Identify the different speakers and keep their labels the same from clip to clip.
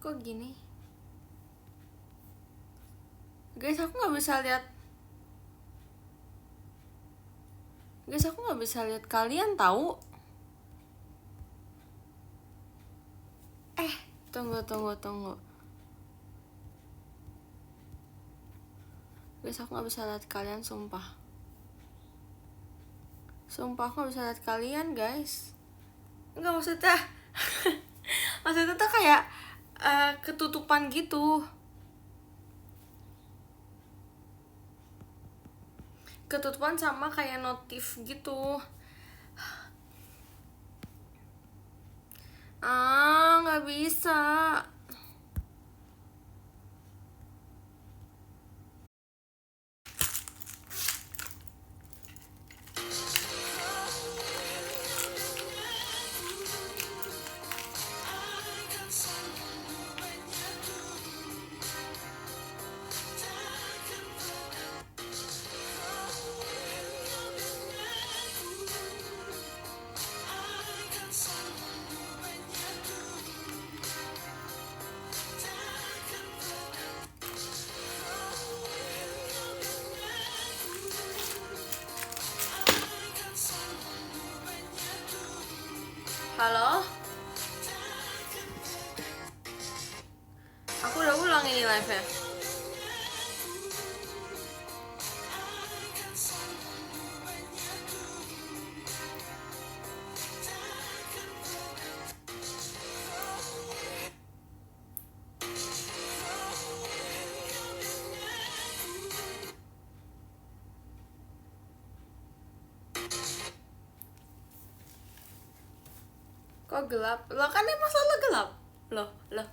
Speaker 1: Kok gini? Guys, aku nggak bisa lihat. Guys, aku nggak bisa lihat kalian tahu. Tunggu. Guys, aku nggak bisa lihat kalian, sumpah. Sumpah aku nggak bisa lihat kalian, guys. Nggak, maksudnya maksudnya tuh kayak ketutupan gitu. Ketutupan sama kayak notif gitu. Nggak bisa. Halo? Aku udah ulang ini live-nya. Kok gelap? Lo kan emang selalu gelap. Loh. Loh.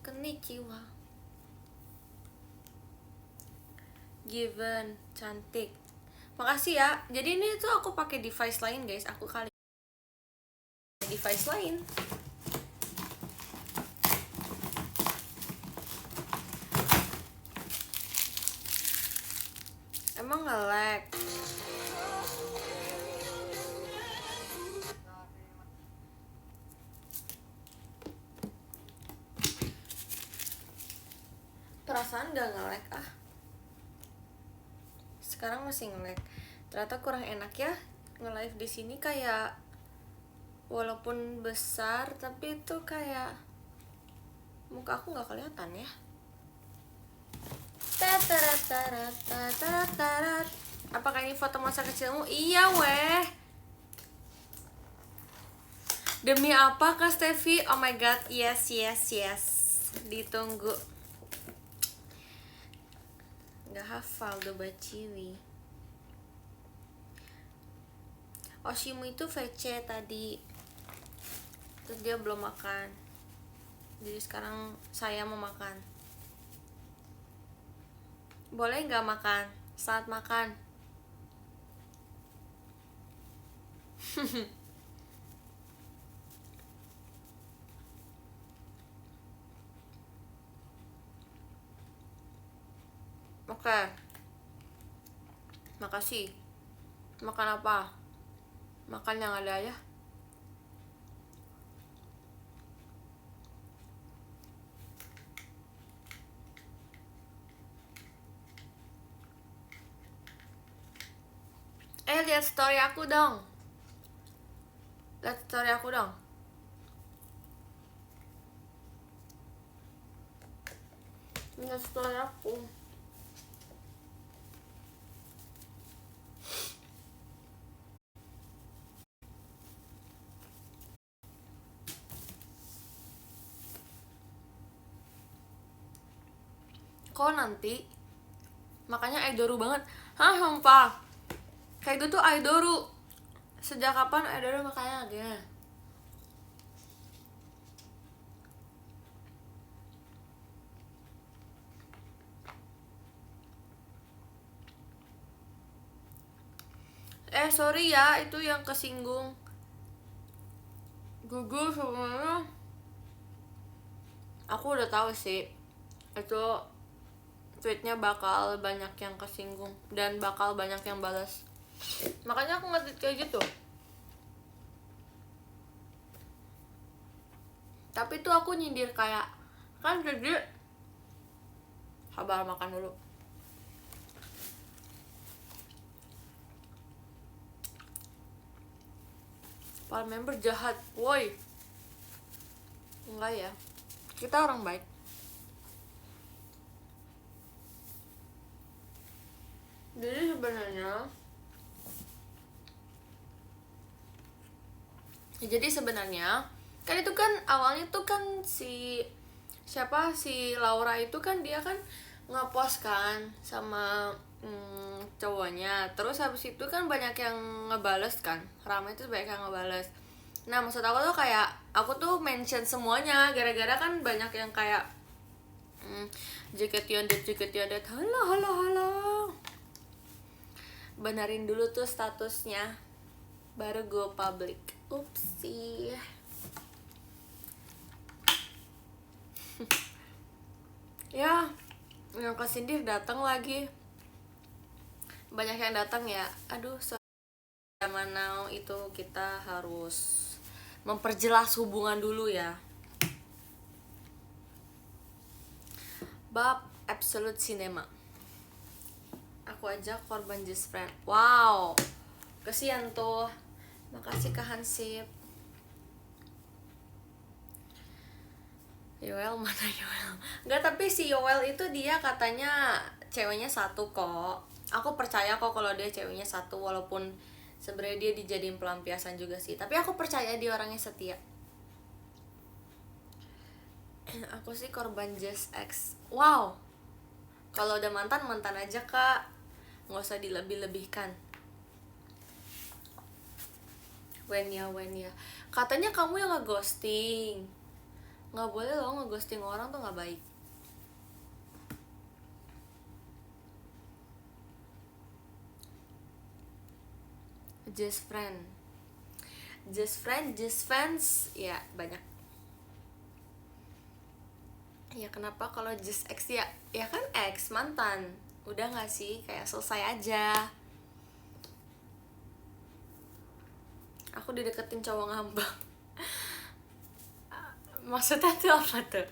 Speaker 1: Konnichiwa. Given, cantik. Makasih ya. Jadi ini tuh aku pakai device lain, guys. Aku kali device lain. Emang nge-lag. Perasaan gak nge-lag ah. Sekarang masih nge-lag. Ternyata kurang enak ya nge-live di sini, kayak walaupun besar tapi itu kayak muka aku nggak kelihatan ya. Apakah ini foto masa kecilmu? Iya weh. Demi apa Kak Steffi? Oh my god, yes. Ditunggu. Nggak hafal Doba Ciwi. Oshimu itu VC tadi, terus dia belum makan, jadi sekarang saya mau makan. Boleh nggak makan? Saat makan. Oke. Makasih. Makan apa? Makan yang ada ya. Lihat story aku dong. Lihat story aku dong. Lihat story aku. Kok nanti? Makanya Aidoru banget. Hah, sumpah. Kayak gitu tuh Aidoru. Sejak kapan Aidoru makanya lagi? Sorry ya, itu yang kesinggung. Gugur sebenarnya Aku udah tahu sih itu tweetnya bakal banyak yang kesinggung dan bakal banyak yang balas, makanya aku nge-tweet kayak gitu. Tapi tuh aku nyindir kayak, kan jadi sabar makan dulu. Para member jahat, woi. Enggak ya, kita orang baik. Jadi sebenarnya kan itu kan awalnya tuh kan si Laura itu kan dia kan ngepost kan sama cowoknya, terus habis itu kan banyak yang ngebales kan, ramai tuh banyak yang ngebales. Nah maksud aku tuh kayak aku tuh mention semuanya gara-gara kan banyak yang kayak JKT halo halo halo, benerin dulu tuh statusnya baru go public. Upsi. Ya, yang kesindir datang lagi. Banyak yang datang ya. Aduh, zaman now itu kita harus memperjelas hubungan dulu ya. Bab Absolute Cinema. Aku aja korban just friend. Wow, kesian tuh. Makasih Kak Hansip. Yoel mana Yoel? Enggak, tapi si Yoel itu dia katanya ceweknya satu kok. Aku percaya kok kalau dia ceweknya satu, walaupun sebenarnya dia dijadiin pelampiasan juga sih. Tapi aku percaya dia orangnya setia. Aku sih korban just ex. Wow. Kalau udah mantan aja Kak. Nggak usah dilebih-lebihkan. When ya. Katanya kamu yang nge-ghosting. Nggak boleh loh nge-ghosting orang tuh nggak baik. Just fans ya banyak. Ya kenapa kalau just ex ya kan ex mantan, udah nggak sih, kayak selesai aja. Aku dideketin cowok ngambang. Maksudnya tuh apa tuh?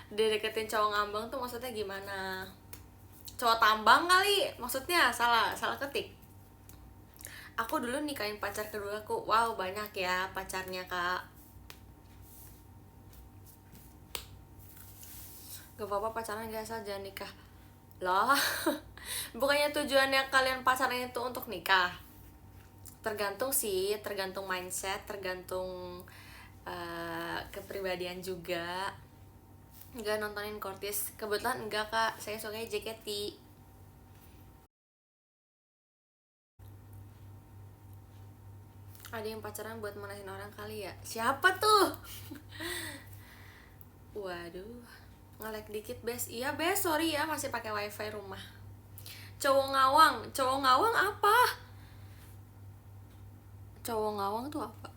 Speaker 1: Dideketin cowok ngambang tuh maksudnya gimana? Cowok tambang kali maksudnya, salah ketik. Aku dulu nikahin pacar kedua aku. Wow, banyak ya pacarnya Kak. Gak apa-apa pacaran gak asal jangan nikah. Loh, bukannya tujuannya kalian pacaran itu untuk nikah? Tergantung sih, tergantung mindset, tergantung kepribadian juga. Enggak nontonin Kortis, kebetulan enggak Kak, saya sukanya JKT. Ada yang pacaran buat manasin orang kali ya? Siapa tuh? Waduh, nge-lag dikit Bes. Iya Bes, sorry ya masih pakai wifi rumah. Cowok ngawang apa? Cowok ngawang tuh apa?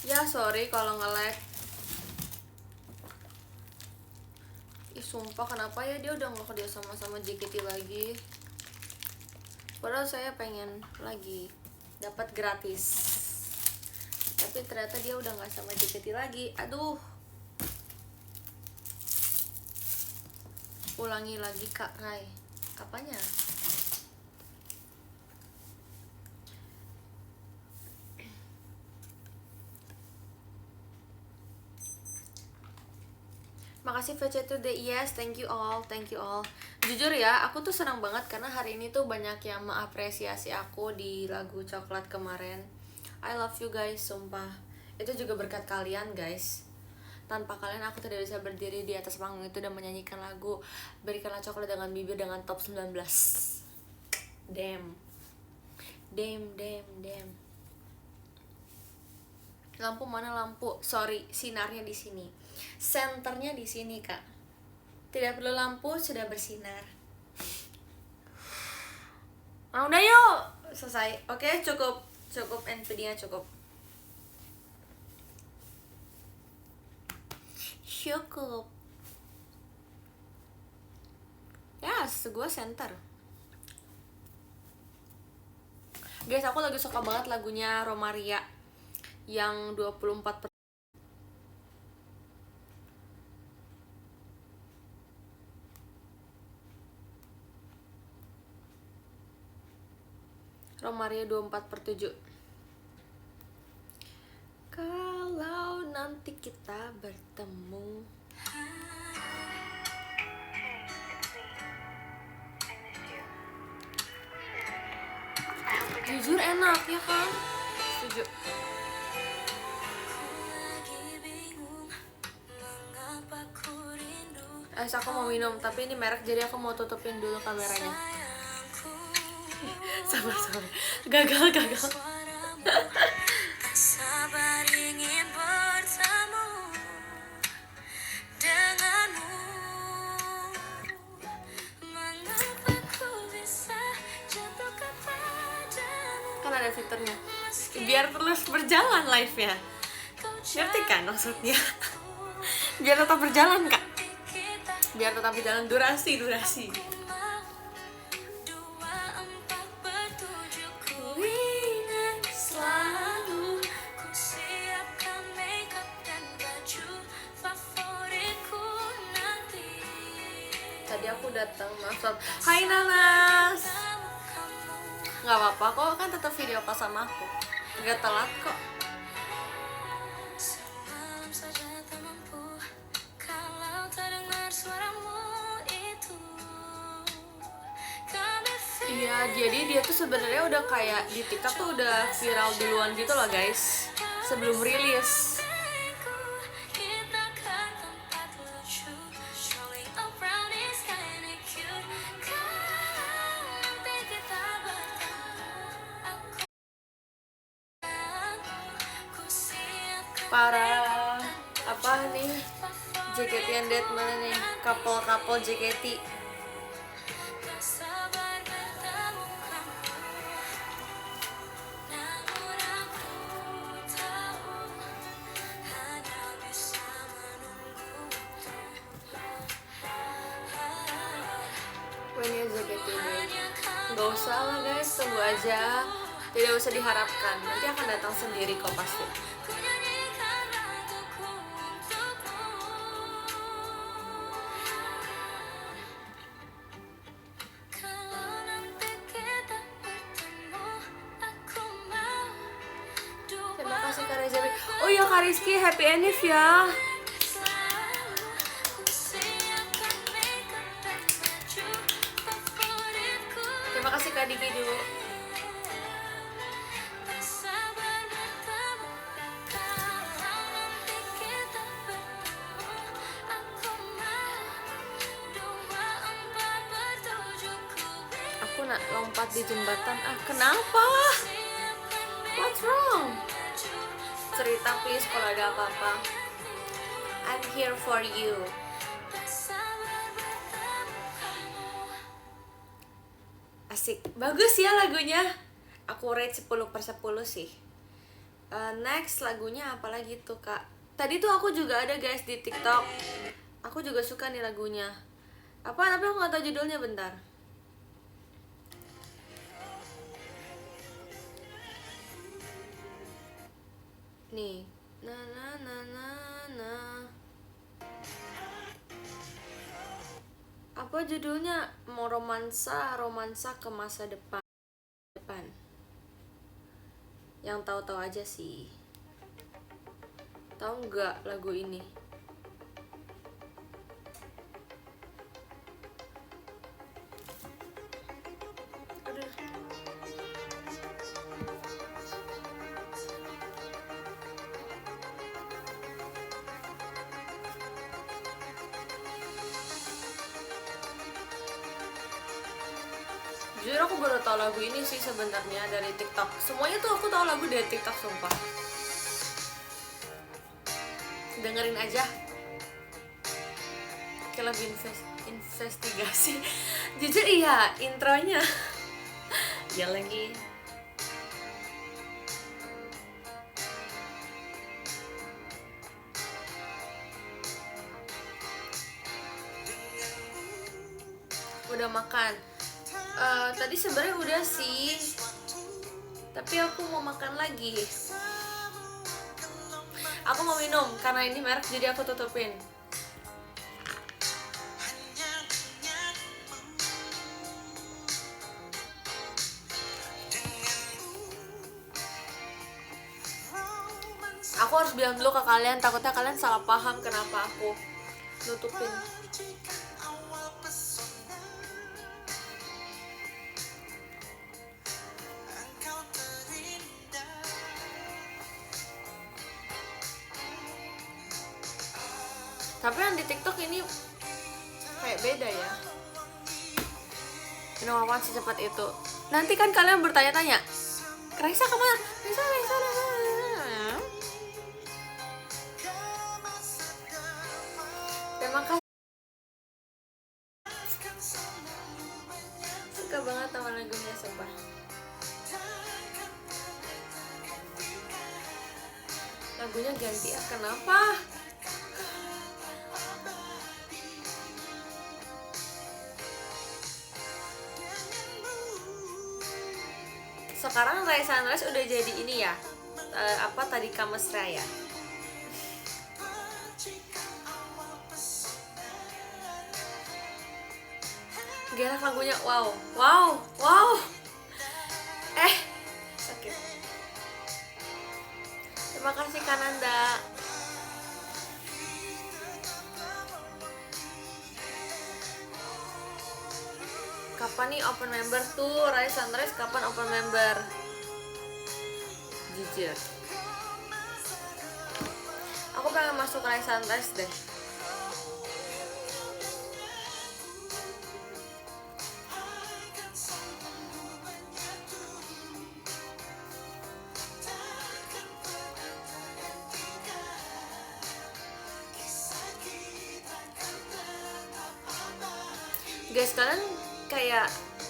Speaker 1: Ya sorry kalau nge-lag. Ih sumpah kenapa ya dia udah gak kerja sama JKT lagi. Padahal saya pengen lagi dapat gratis, tapi ternyata dia udah gak sama JKT lagi. Aduh, ulangi lagi Kak Rai. Apanya? Makasih VC Today. Yes, thank you all. Jujur ya, aku tuh senang banget karena hari ini tuh banyak yang mengapresiasi aku di lagu Coklat kemarin. I love you guys, sumpah. Itu juga berkat kalian guys. Tanpa kalian aku tidak bisa berdiri di atas panggung itu dan menyanyikan lagu Berikanlah Coklat dengan Bibir dengan top 19. Damn. Lampu mana lampu? Sorry, sinarnya di sini. Senternya di sini, Kak. Tidak perlu lampu, sudah bersinar. Nah, udah yuk. Selesai. Oke, cukup NVIDIA cukup. Cukup. Yes, gue center. Guys, aku lagi suka banget lagunya Romaria yang 24 Romaria 24/7. Kalau nanti kita bertemu. Jujur enak ya kan? Setuju. Aku mau minum, tapi ini merek jadi aku mau tutupin dulu kameranya. Sabar. Gagal. Kan ada fiturnya biar terus berjalan live-nya. Ngerti kan maksudnya? Biar tetap berjalan, Kak. Biar tetap berjalan durasi. Tadi aku datang, maaf. Hai Nanas. Nggak apa-apa kok, kan tetap video call sama aku. Nggak telat kok. Iya, jadi dia tuh sebenarnya udah kayak di TikTok tuh udah viral duluan gitu loh guys, sebelum rilis. Para apa nih, JKT and Dead mana nih, couple JKT. Ini JKT nggak usah lah guys, tunggu aja, tidak usah diharapkan, nanti akan datang sendiri kok pasti. Terima kasih Kak Reza. Oh iya Kak Rizky, happy Enif ya. Terima kasih Kak Diki dulu. Aku nak lompat di jembatan. Kenapa? What's wrong? Cerita please kalau ada apa-apa. I'm here for you. Asik, bagus ya lagunya. Aku rate 10/10 sih. Next lagunya apa lagi tuh Kak? Tadi tuh aku juga ada guys di TikTok. Aku juga suka nih lagunya. Apa? Tapi aku nggak tahu judulnya, bentar. Nih, na. Apa judulnya? Mau romansa ke masa depan. Yang tahu-tahu aja sih. Tahu nggak lagu ini? Jujur aku baru tahu lagu ini sih sebenarnya dari TikTok. Semuanya tuh aku tahu lagu dari TikTok, sumpah. Dengerin aja. Kayak lagu investigasi. Jujur iya, intronya. Ya lagi. Udah makan. Tadi sebenarnya udah sih, tapi aku mau makan lagi. Aku mau minum karena ini merek jadi aku tutupin. Aku harus bilang dulu ke kalian, takutnya kalian salah paham kenapa aku nutupin. Tapi yang di TikTok ini kayak beda ya. Minum apaan secepat itu? Nanti kan kalian bertanya-tanya, Raisa kemana? Raisa. Terima kasih. Suka banget sama lagunya, sumpah. Lagunya ganti ya, kenapa? Sekarang Raisa Sunrise udah jadi ini ya, apa tadi Kamesra ya. Gila lagunya, wow. Sakit. Terima kasih Kananda. Kapan nih open member tuh? Raisa Sunrise kapan open member? Jujur, aku pengen masuk Raisa Sunrise deh. Guys,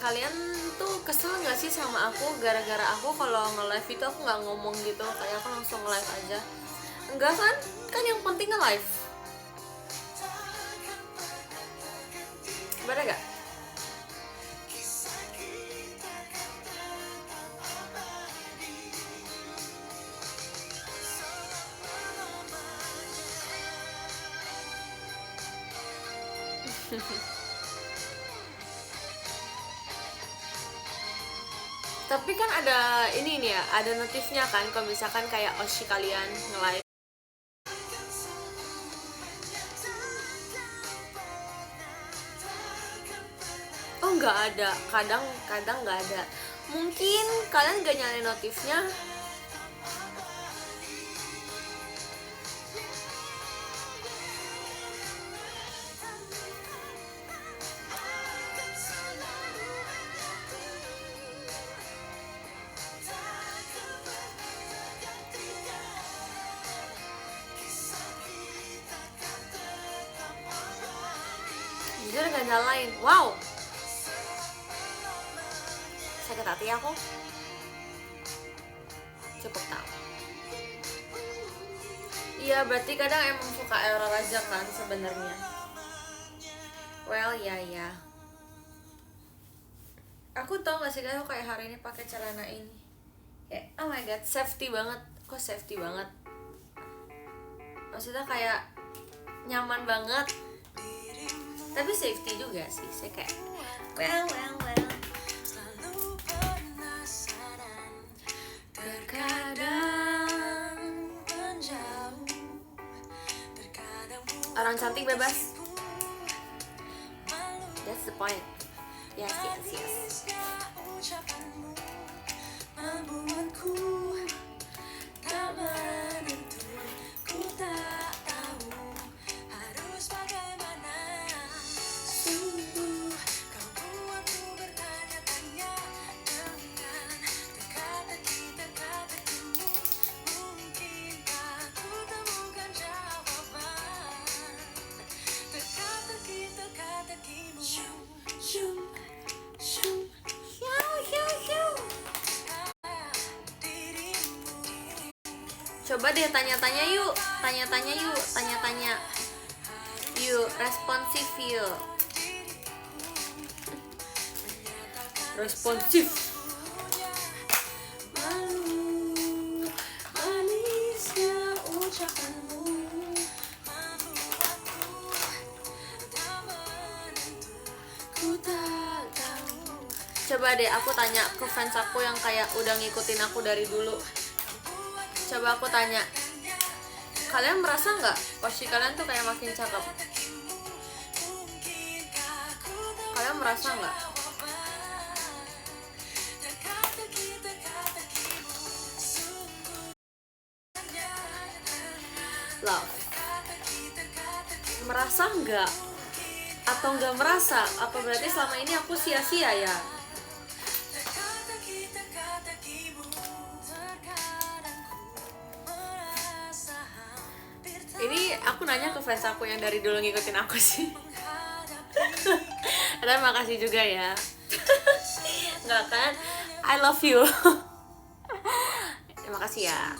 Speaker 1: kalian tuh kesel gak sih sama aku gara-gara aku kalau nge-live itu aku nggak ngomong gitu, kayak aku langsung nge-live aja? Enggak kan? Kan yang penting nge-live. Bener gak? Tapi kan ada ini nih ya, ada notifnya kan kalau misalkan kayak Oshi kalian nge-live. Oh nggak ada, kadang nggak ada. Mungkin kalian nggak nyalain notifnya. Jujur gak nyalain. Wow, sakit hati aku. Cukup tahu. Iya, berarti kadang emang suka error aja kan sebenarnya. Well, ya. Aku tau gak sih aku kayak hari ini pakai celana ini. Kayak oh my god, safety banget. Kok safety banget? Maksudnya kayak nyaman banget. Tapi safety juga sih. Saya kayak well. Orang cantik bebas. That's the point. Yes. Coba deh tanya-tanya yuk, yuk, responsif yuk. responsif. Manisnya ucapanmu. Coba deh aku tanya ke fans aku yang kayak udah ngikutin aku dari dulu. Coba aku tanya, kalian merasa nggak posisi kalian tuh kayak makin cakep? Kalian merasa nggak? Love, merasa nggak? Atau nggak merasa? Apa berarti selama ini aku sia-sia ya? Ini aku nanya ke fans aku yang dari dulu ngikutin aku sih. Dan makasih juga ya. Nggak kan? I love you. Terima kasih ya.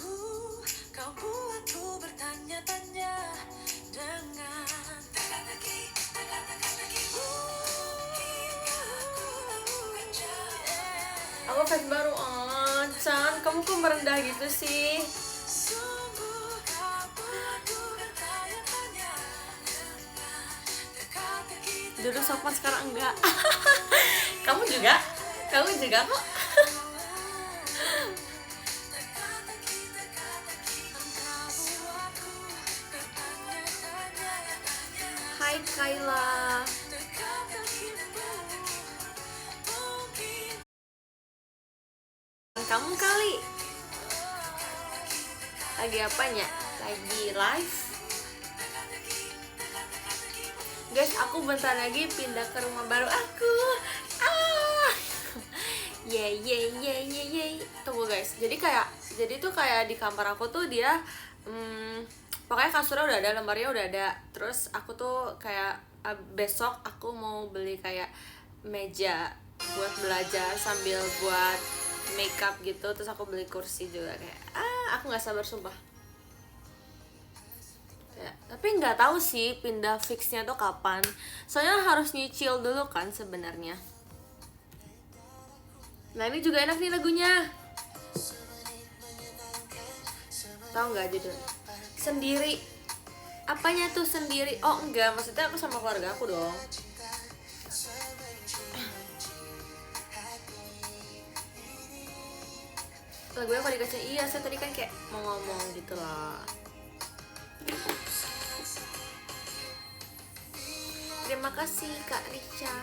Speaker 1: Aku fans baru. Oh, Chan, kamu kok merendah gitu sih? Dulu sopan, sekarang enggak. Kamu juga kok. Hai Kayla. Kamu kali lagi apanya? Lagi live? Guys, aku bentar lagi pindah ke rumah baru aku. Yeay. Tunggu guys. Jadi tuh kayak di kamar aku tuh dia pokoknya kasurnya udah ada, lemarinya udah ada. Terus aku tuh kayak besok aku mau beli kayak meja buat belajar sambil buat makeup gitu. Terus aku beli kursi juga kayak aku nggak sabar sumpah. Ya, tapi nggak tahu sih pindah fixnya tuh kapan. Soalnya harus nyicil dulu kan sebenarnya. Nah ini juga enak nih lagunya. Tahu nggak judul? Sendiri. Apanya tuh sendiri? Oh enggak, maksudnya aku sama keluarga aku dong. Lagunya kalau dikasih iya, saya tadi kan kayak mau ngomong gitu lah. Terima kasih Kak Rica.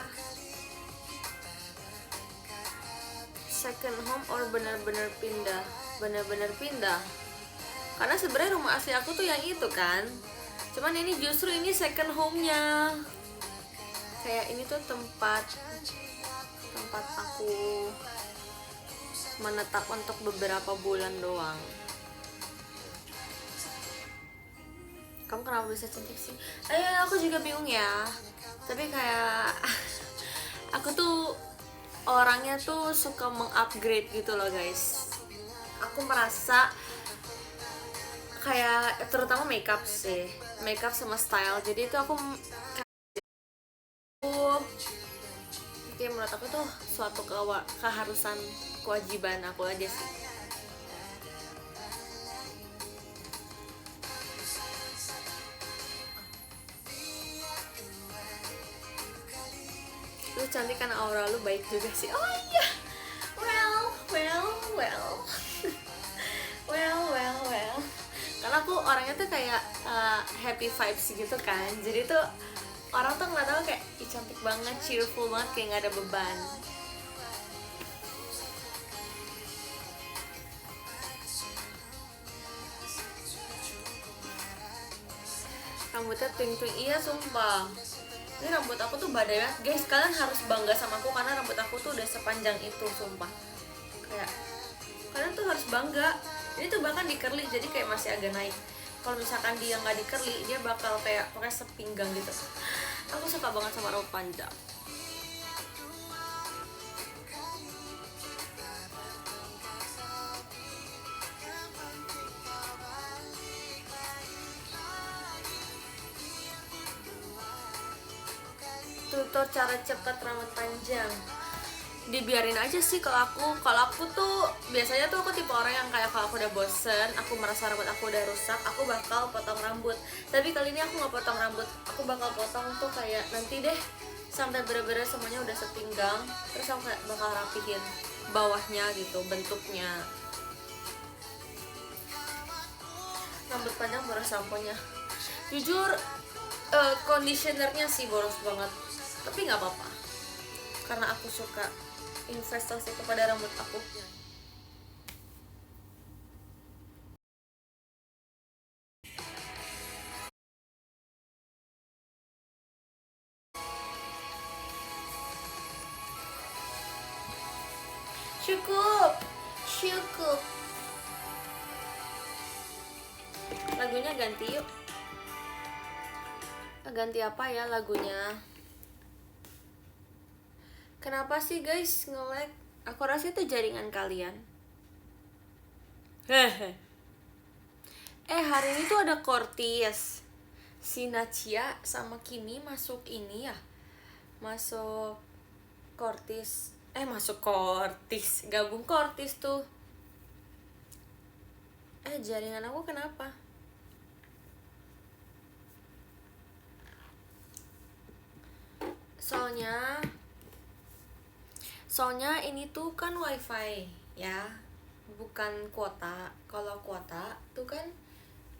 Speaker 1: Second home or bener-bener pindah? Bener-bener pindah. Karena sebenarnya rumah asli aku tuh yang itu kan. Cuman ini justru ini second home-nya. Kayak ini tuh tempat aku menetap untuk beberapa bulan doang. Kamu kenapa bisa cantik sih? Aku juga bingung ya. Tapi kayak aku tuh orangnya tuh suka mengupgrade gitu loh guys. Aku merasa kayak terutama makeup sih, makeup sama style. Jadi itu aku kayak menurut aku tuh suatu keharusan, kewajiban aku aja sih. Lu cantik kan, aura lu baik juga sih. Oh iya. Well. Karena aku orangnya tuh kayak happy vibes gitu kan. Jadi tuh orang tuh ngeliat aku kayak cantik banget, cheerful banget, kayak gak ada beban. Rambutnya twing-twing, iya sumpah. Ini rambut aku tuh badai banget. Guys, kalian harus bangga sama aku karena rambut aku tuh udah sepanjang itu, sumpah. Kayak kalian tuh harus bangga. Ini tuh bahkan di curly, jadi kayak masih agak naik. Kalau misalkan dia nggak di curly, dia bakal kayak pokoknya sepinggang gitu. Aku suka banget sama rambut panjang. Tutor cara cepat rambut panjang. dibiarin aja sih. Kalau aku tuh biasanya tuh aku tipe orang yang kayak kalau aku udah bosen, aku merasa rambut aku udah rusak, aku bakal potong rambut. Tapi kali ini aku nggak potong rambut, aku bakal potong tuh kayak nanti deh sampai bener-bener semuanya udah sepinggang, terus aku kayak bakal rapihin bawahnya gitu bentuknya. Rambut panjang boros samponya, jujur conditionernya sih boros banget, tapi nggak apa-apa karena aku suka investasi kepada rambut aku. Cukup, cukup. Lagunya ganti yuk. Ganti apa ya lagunya? Kenapa sih guys nge-lag? Aku rasa itu jaringan kalian. Hehe. Hari ini tuh ada Cortis. Si Nachia sama Kimi masuk ini ya. Masuk Cortis. Masuk Cortis. Gabung Cortis tuh. Jaringan aku kenapa? Soalnya ini tuh kan wifi ya, bukan kuota. Kalau kuota tuh kan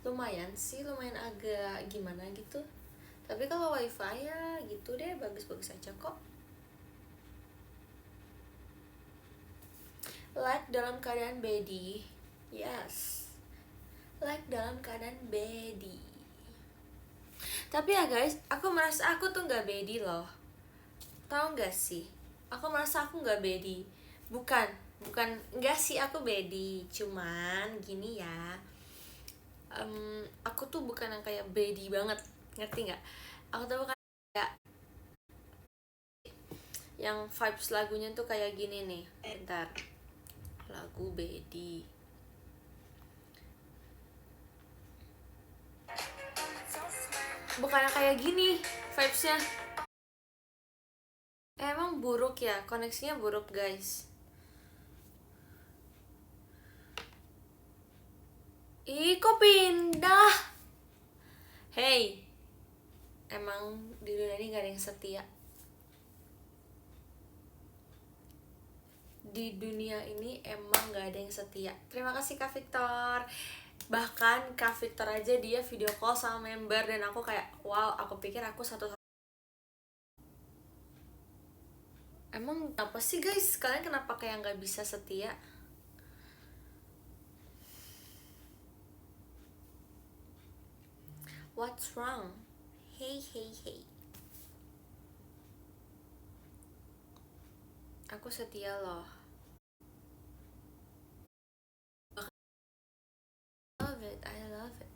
Speaker 1: lumayan agak gimana gitu. Tapi kalau wifi ya gitu deh, bagus-bagus aja kok. Like dalam keadaan bedi. Yes, like dalam keadaan bedi. Tapi ya guys, aku merasa aku tuh nggak bedi loh. Tahu nggak sih? Aku merasa aku nggak bedi. Bukan nggak sih, aku bedi. Cuman gini ya, aku tuh bukan yang kayak bedi banget, ngerti nggak? Aku tuh bukan kayak yang vibes lagunya tuh kayak gini nih. Bentar, lagu bedi. Bukan yang kayak gini vibesnya. Emang buruk ya, koneksinya buruk guys. Ih, kok pindah? Hey, emang di dunia ini gak ada yang setia. Di dunia ini emang gak ada yang setia. Terima kasih Kak Victor. Bahkan Kak Victor aja dia video call sama member, dan aku kayak wow, aku pikir aku satu. Emang apa sih guys, kalian kenapa kayak gak bisa setia? What's wrong? Hey. Aku setia loh. I love it.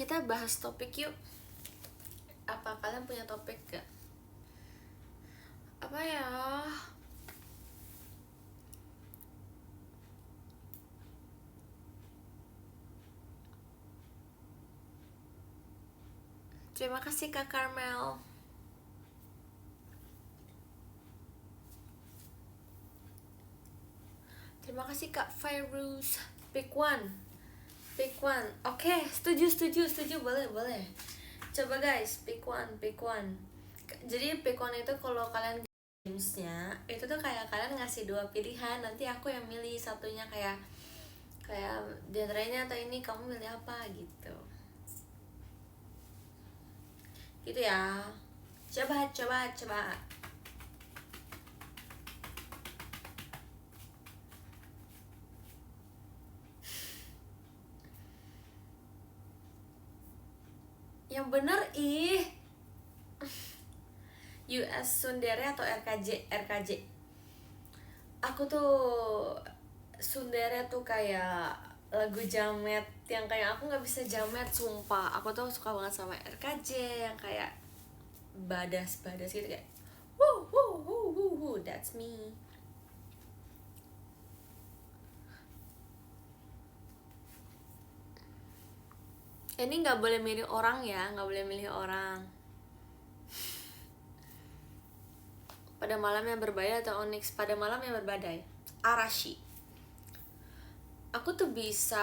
Speaker 1: Kita bahas topik yuk. Apa kalian punya topik gak? Apa ya? Terima kasih Kak Carmel. Terima kasih Kak Fairuz. Pick one. Oke, setuju. Boleh. Coba guys, pick one. Jadi pick one itu kalau kalian gamesnya itu tuh kayak kalian ngasih 2 pilihan, nanti aku yang milih satunya, kayak genrenya atau ini kamu milih apa gitu. Gitu ya. Coba. Yang bener ih. US Sundere atau RKJ? Aku tuh Sundere tuh kayak lagu jamet yang kayak aku nggak bisa jamet, sumpah. Aku tuh suka banget sama RKJ yang kayak badas gitu, kayak woo, that's me. Ini nggak boleh milih orang ya, nggak boleh milih orang. Pada malam yang berbahaya atau Onyx? Pada malam yang berbadai. Arashi. Aku tuh bisa,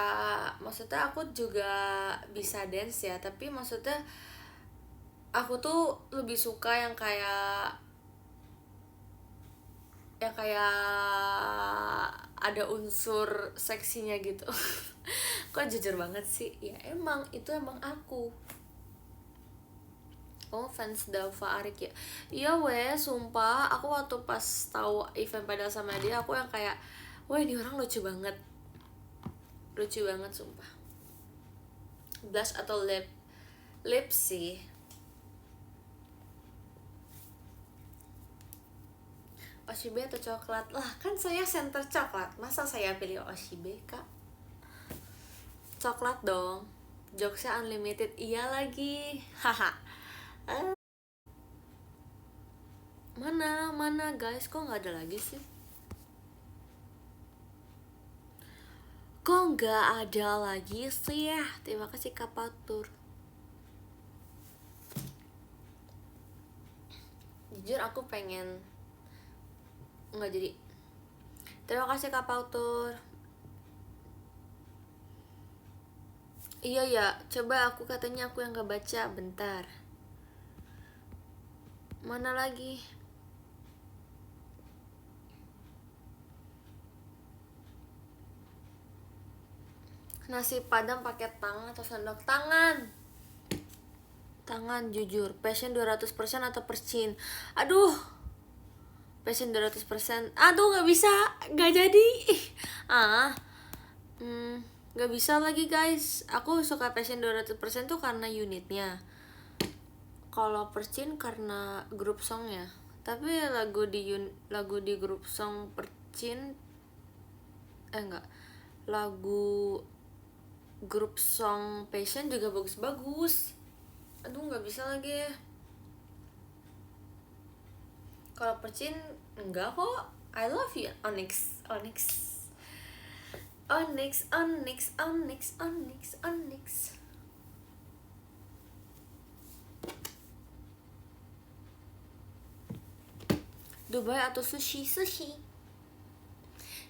Speaker 1: maksudnya aku juga bisa dance ya, tapi maksudnya aku tuh lebih suka yang kayak ada unsur seksinya gitu. Kok jujur banget sih? Ya emang itu emang aku. Oh, fans Dava Arik ya? Iya weh, sumpah aku waktu pas tahu event Padahal sama dia, aku yang kayak, wah ini orang lucu banget. Lucu banget sumpah. Blush atau lip? Lip sih. Oshibe atau coklat? Lah kan saya center coklat, masa saya pilih Oshibe kak? Coklat dong, jokesnya unlimited. Iya lagi, haha. Mana guys, kok nggak ada lagi sih? Kok nggak ada lagi sih ya? Terima kasih Kak Patur. Jujur aku pengen nggak jadi. Terima kasih Kak Pautur. Iya ya, coba aku katanya aku yang gak baca, bentar. Mana lagi? Nasi padang pakai tangan atau sendok tangan? Tangan jujur. Passion 200% atau percin? Aduh. Passion 200%. Aduh, gak bisa. Gak jadi. Gak bisa lagi guys. Aku suka Passion 200% tuh karena unitnya. Kalau percin karena grup songnya. Tapi lagu di grup song percin enggak. Lagu grup song Passion juga bagus-bagus. Aduh nggak bisa lagi. Kalau percin enggak kok. I love you Onyx. Dubai atau sushi?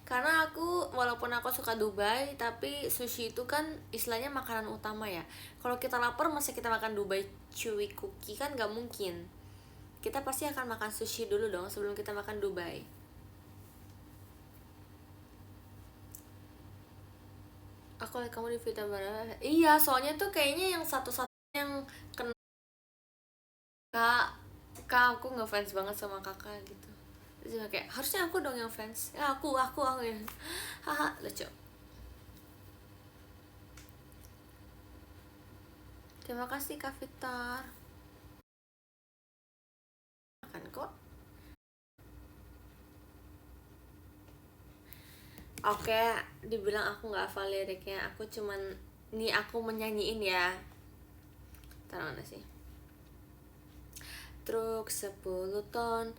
Speaker 1: Karena aku, walaupun aku suka Dubai, tapi sushi itu kan istilahnya makanan utama ya. Kalau kita lapar masa kita makan Dubai chewy cookie, kan gak mungkin. Kita pasti akan makan sushi dulu dong sebelum kita makan Dubai. Aku lihat kamu di Vita Bara. Iya, soalnya tuh kayaknya yang satu-satunya yang kena. Kak aku ngefans banget sama kakak gitu. Terus kayak harusnya aku dong yang fans. Ya aku ya. Haha, lucu. Terima kasih Kak Victor. Akan kok. Oke, dibilang aku nggak hafal liriknya, aku cuman nih aku menyanyiin ya. Taruh mana sih? Truk 10 ton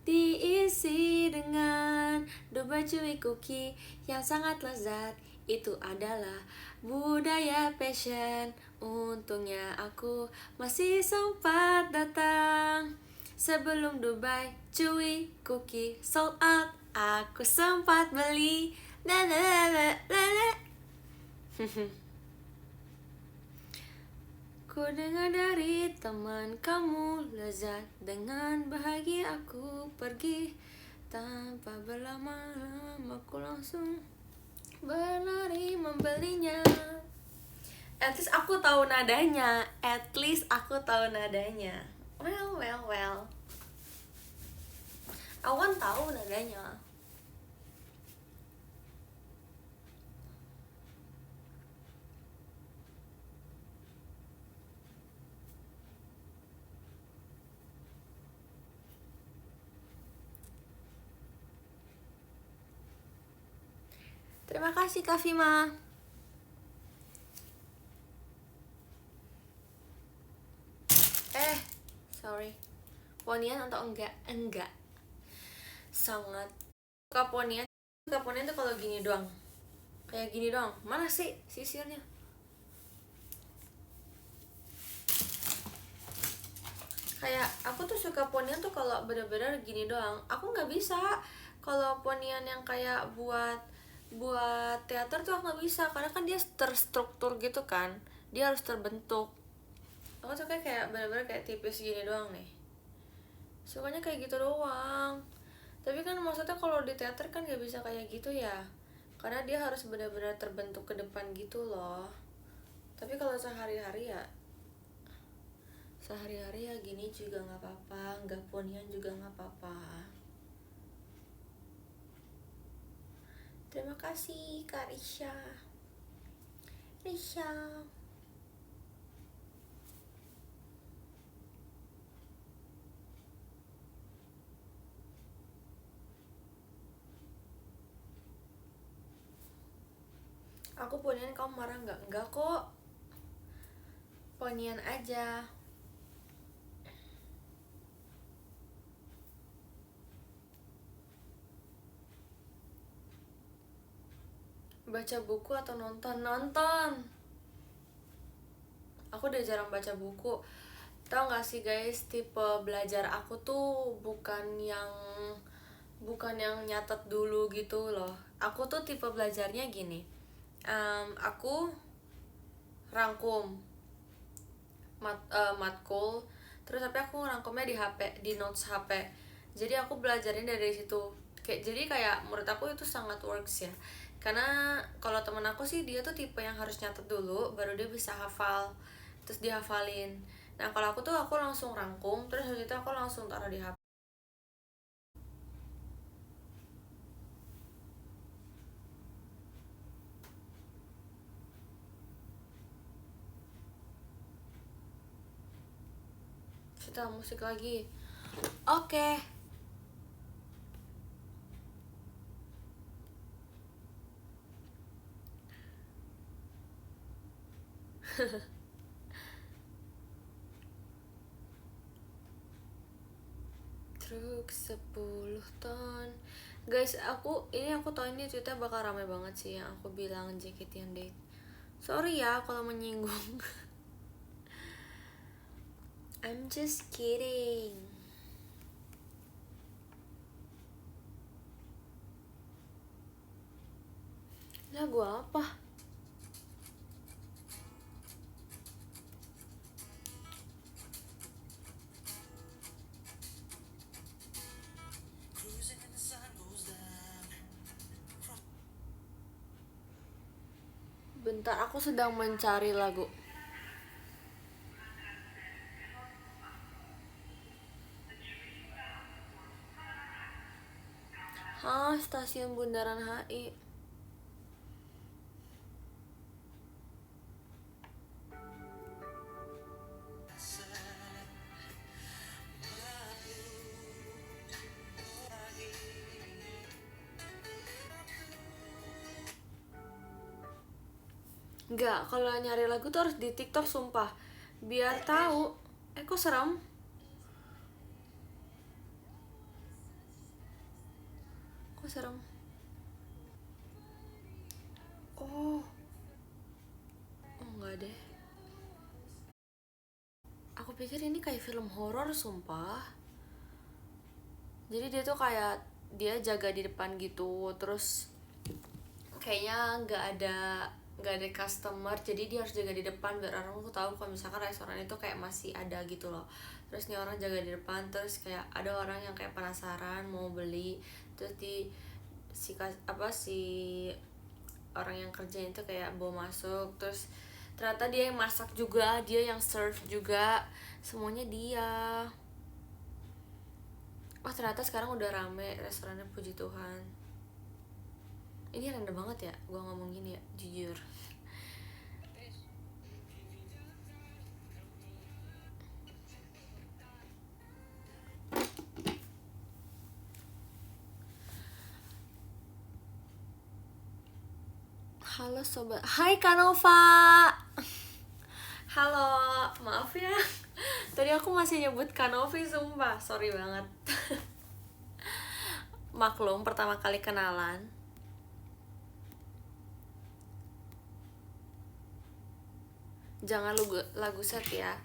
Speaker 1: diisi dengan Dubai chewy cookie yang sangat lezat. Itu adalah budaya passion. Untungnya aku masih sempat datang sebelum Dubai chewy cookie sold out. Aku sempat beli. Ku dengar dari teman kamu lezat dengan bahagia aku pergi tanpa berlama-lama, aku langsung berlari membelinya. At least aku tahu nadanya. Well. Aku kan tahu nadanya. Terima kasih Kak Fima. Sorry. Ponian atau enggak? Enggak. Sangat suka ponian. Suka ponian tuh kalau gini doang. Kayak gini doang. Mana sih sisirnya? Kayak aku tuh suka ponian tuh kalau bener-bener gini doang. Aku nggak bisa kalau ponian yang kayak buat teater tuh aku nggak bisa, karena kan dia terstruktur gitu kan, dia harus terbentuk. Aku suka kayak bener-bener kayak tipis gini doang nih, sukanya kayak gitu doang. Tapi kan maksudnya kalau di teater kan nggak bisa kayak gitu ya, karena dia harus benar-benar terbentuk ke depan gitu loh. Tapi kalau sehari-hari ya gini juga nggak apa-apa, nggak ponian juga nggak apa-apa. Terima kasih Kak Risha. Aku ponian kamu marah nggak? Nggak kok, ponian aja. Baca buku atau nonton? Nonton. Aku udah jarang baca buku. Tau gak sih guys, tipe belajar aku tuh bukan yang nyatet dulu gitu loh. Aku tuh tipe belajarnya gini. Aku rangkum matkul, terus tapi aku rangkumnya di HP, di notes HP. Jadi aku belajarnya dari situ. Jadi kayak menurut aku itu sangat works ya. Karena kalau temen aku sih dia tuh tipe yang harus nyatet dulu baru dia bisa hafal, terus dihafalin. Nah kalau aku langsung rangkum, terus habis itu aku langsung taruh di HP. Setelah musik lagi. Oke. Truk 10 ton. Guys, aku tahu ini tweetnya bakal rame banget sih yang aku bilang JKT and Date. Sorry ya kalau menyinggung. I'm just kidding. Lagu apa? Bentar, aku sedang mencari lagu. Stasiun Bundaran HI. Enggak, kalau nyari lagu tuh harus di TikTok sumpah. Biar tahu. Kok serem? Kok serem? Oh, enggak deh. Aku pikir ini kayak film horor sumpah. Jadi dia tuh kayak dia jaga di depan gitu, terus kayaknya nggak ada customer, jadi dia harus jaga di depan biar orang tuh tahu kalau misalkan restoran itu kayak masih ada gitu loh. Terus nih orang jaga di depan, terus kayak ada orang yang kayak penasaran mau beli, terus si orang yang kerja itu kayak bawa masuk, terus ternyata dia yang masak juga, dia yang serve juga, semuanya dia. Oh ternyata sekarang udah rame restorannya, puji Tuhan. Ini random banget ya gue ngomong gini ya, jujur. Halo sobat, hai Kanova. Halo, maaf ya. Tadi aku masih nyebut Kanovi sumpah, sorry banget. Maklum pertama kali kenalan. Jangan lagu set ya.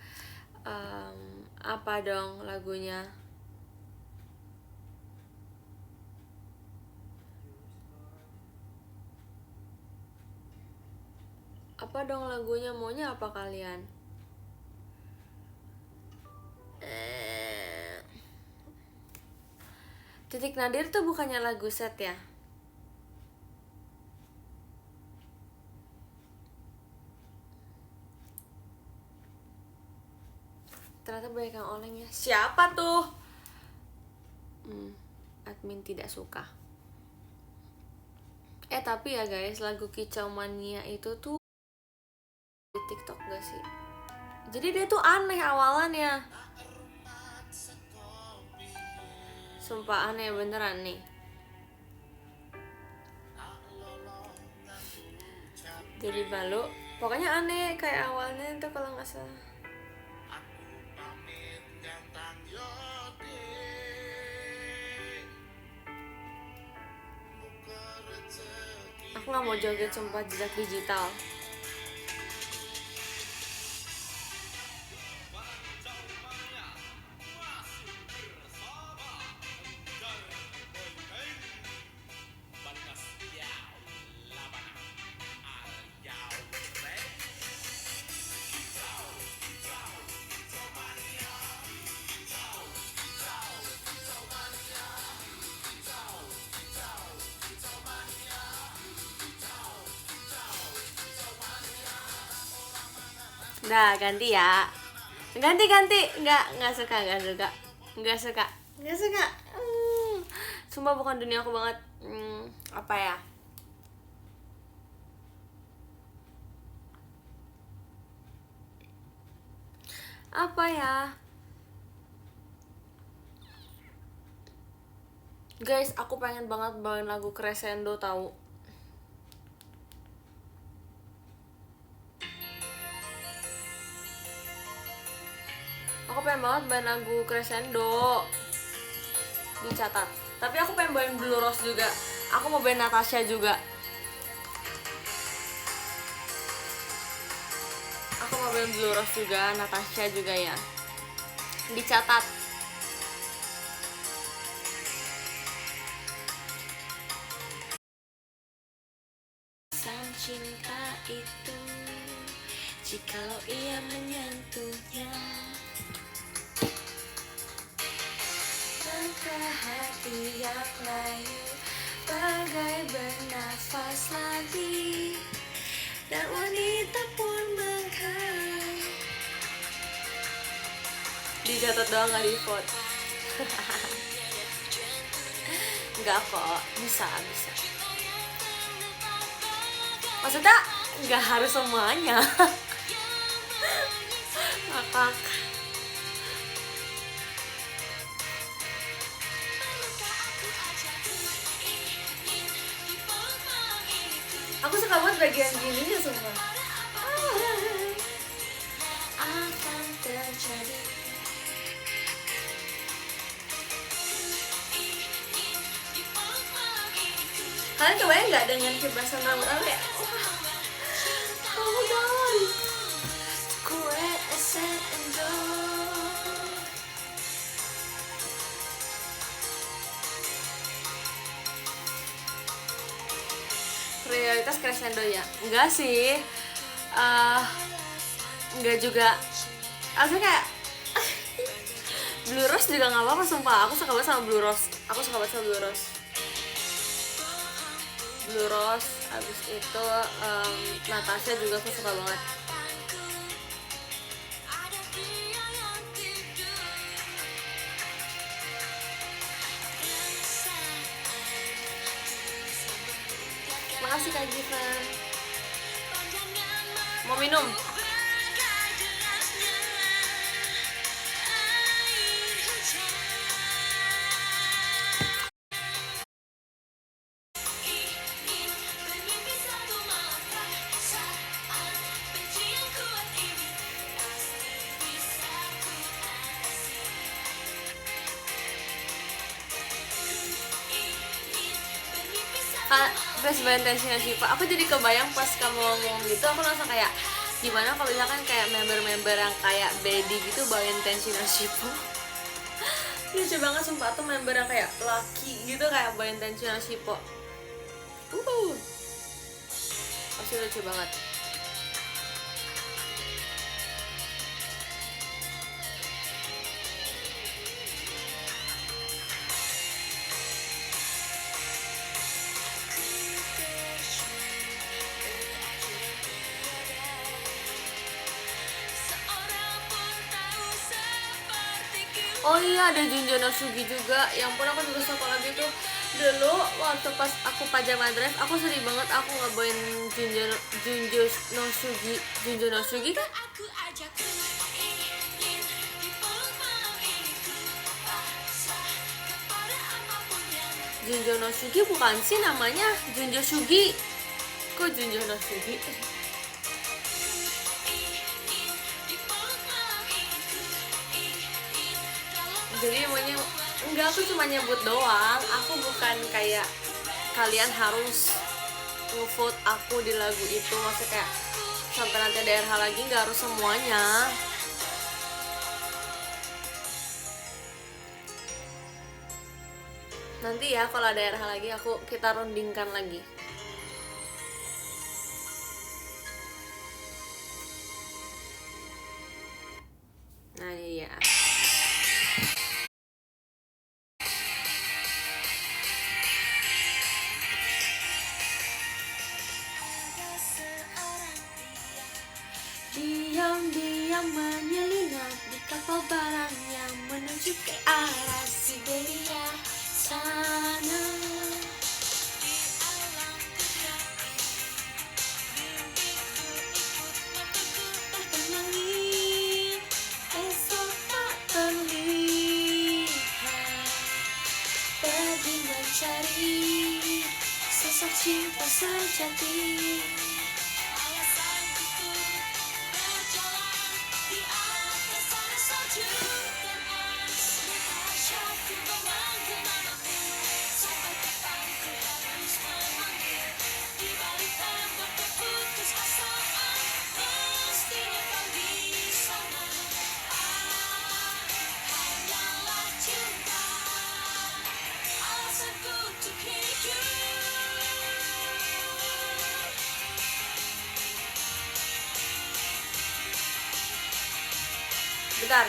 Speaker 1: Apa dong lagunya? Apa dong lagunya? Maunya apa kalian? Titik Nadir tuh bukannya lagu set ya? Ternyata banyak yang oleng ya. Siapa tuh? Admin tidak suka. Tapi ya guys, lagu Kicau Mania itu tuh di TikTok gak sih? Jadi dia tuh aneh awalannya. Sumpah aneh beneran nih. Jadi malu. Pokoknya aneh kayak awalnya itu kalau nggak salah. Aku nggak mau joget sumpah, jejak digital. Dah ganti ya. Ganti. Nggak suka. Sumpah bukan dunia aku banget. Apa ya? Guys, aku pengen banget bawain lagu Crescendo tahu. Aku pengen banget bawain lagu Crescendo. Dicatat. Tapi aku pengen bawain Blue Rose juga. Aku mau bawain Natasha juga. Aku mau bawain Blue Rose juga, Natasha juga ya. Dicatat. Sang cinta itu, jikalau ia menyentuhnya, maka hati yang layu bagai bernafas lagi, dan wanita pun menghargai. Dicatat doang, gak di vote. Enggak kok, bisa. Maksudnya nggak harus semuanya. Ngakak. Aku suka banget bagian gininya semua. Akan terjadi. Kalian kebayang nggak dengan kebebasan rambut aku ya? Oh my god. Crescendo. Prioritas Crescendo ya? Enggak sih. Enggak juga. Maksudnya kayak Blue Rose juga nggak apa-apa sumpah. Aku suka banget sama Blue Rose. Blue Rose, abis itu Natasha juga aku suka banget. Makasih Kak Given. Mau minum? Best Valentine Syifa. Aku jadi kebayang pas kamu ngomong gitu, aku langsung kayak Gimana kalau misalkan kayak member-member yang kayak Baby gitu bawain Tenshino Shippo? Lucu banget sumpah tuh member yang kayak Lucky gitu kayak bawain Tenshino Shippo. Pasti lucu banget. Oh iya, ada Junjo no Sugi juga. Yang pun aku juga suka lagu itu. Dulu waktu pas aku pajama drive, aku sedih banget aku ngebawain Junjo no Sugi. Junjo no Sugi kan? Junjo no Sugi bukan sih namanya Junjo Sugi. Kok Junjo no Sugi? Jadi maunya enggak, aku cuma nyebut doang. Aku bukan kayak kalian harus ngevote aku di lagu itu. Maksudnya kayak sampai nanti daerah lagi nggak harus semuanya. Nanti ya kalau daerah lagi kita rundingkan lagi. Nah iya. Diam-diam menyelinap di kapal barang yang menuju ke arah Siberia sana. Esok tak terlihat, pergi mencari sosok cinta sejati. Bentar.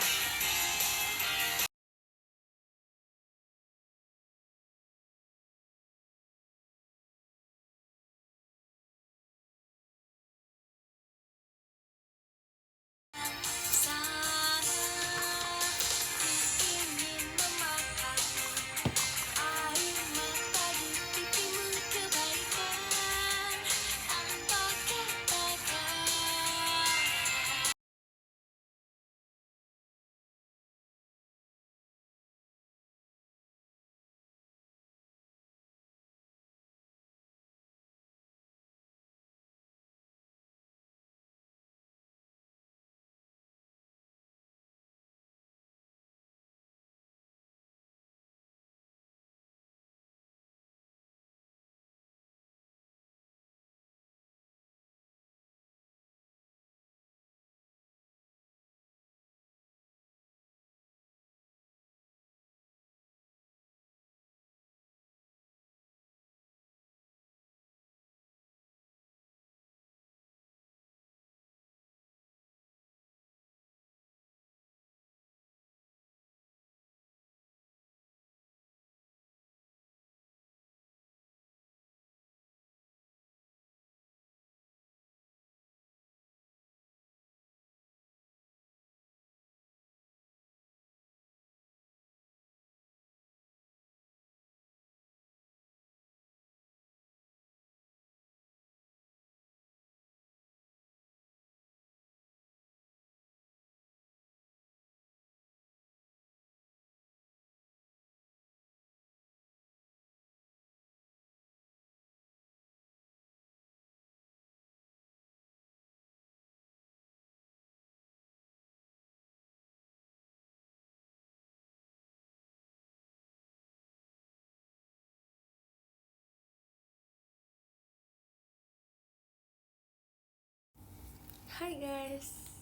Speaker 1: Hai guys.